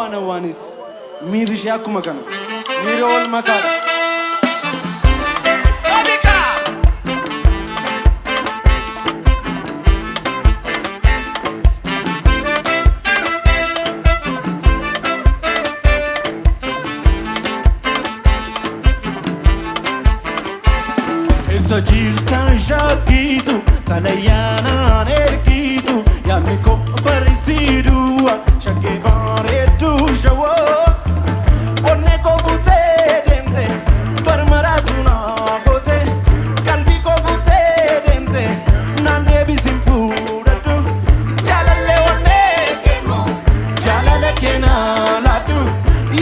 hawaana waanis miirri ishee akkuma kana miira wal makaadha. Isa jirtan shakitu talayaanaan ergitu yaadni koo barisiiduu shakkee bareedduu shawoo onnee koo butee deemte barmaraatu naa goote qalbii koo butee deemte naan deebisin fuudhadhu jaalallee onnee keemmoo jaalala keenaa laadhu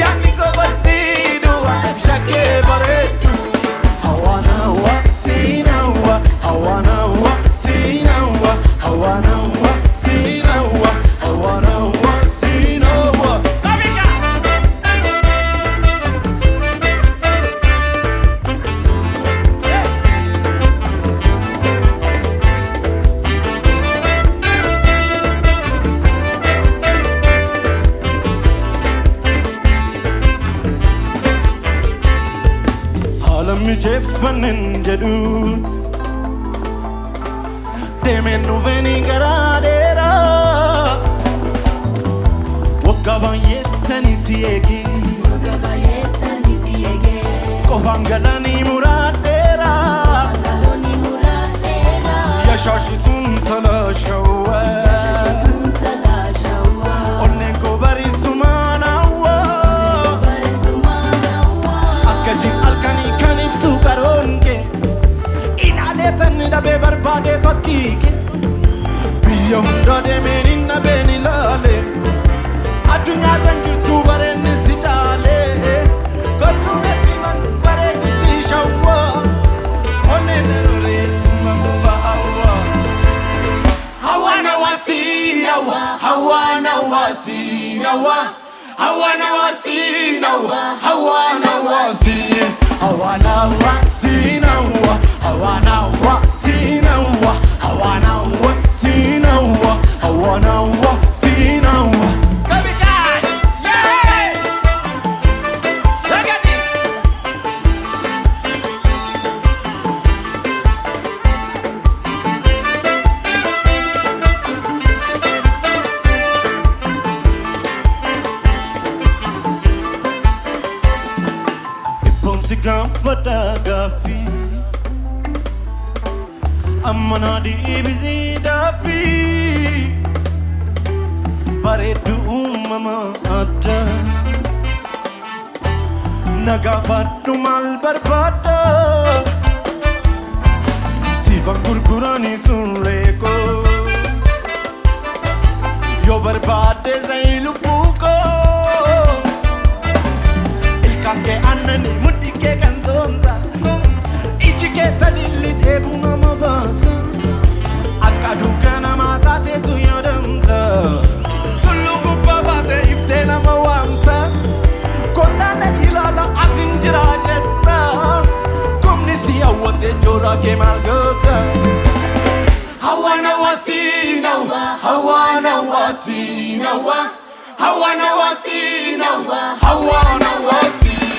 yaadni koo barsiiduu shakkee bareedduu. Alamni jeffannen jedhu deemeen dhufeenii garaa dheeraa waggaa baay'eettanii si eegee qofaan galanii muraadheeraa yashaashituun talaashawwaa onneen koo barisumaan hawwaa akka ji'alkanii kan ibsu qaroonke inaaleetan dhabee barbaade fakkiike biyya hunda deemeen hin dhabeen ilaale addunyaarran jirtu bareenni si caale kottume siman bareeditti shawwaa onneen roreessuma ba'awwaa hawaana wasiinawa hawaana wasiinawa hawaana wasiinawa hawaana wasiinawa hawaana wasiinawa hawaana wasiinawa hawaana wasiinawa hawaana wasiinawa. Gamfada gafi amana di bizi dafi bareedu mama ada nagafatu mal barbada sifan gurgurani sunleko yo barbade zailu buko ilkake annani ke kanzonza ichike talili debu mama basa akadukana matate tu yodamta tulugu babate iftena mawanta kotana ilala asinjira jetta kumni siyawote jora ke malgota hawana wasinawa hawana wasinawa hawana wasinawa hawana wasinawa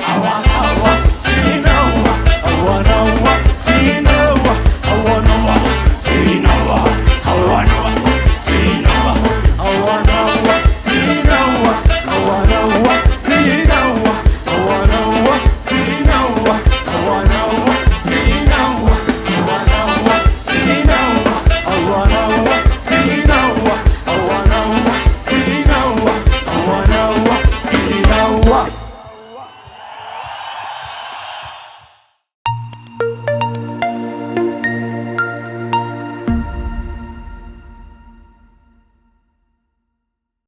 I wanna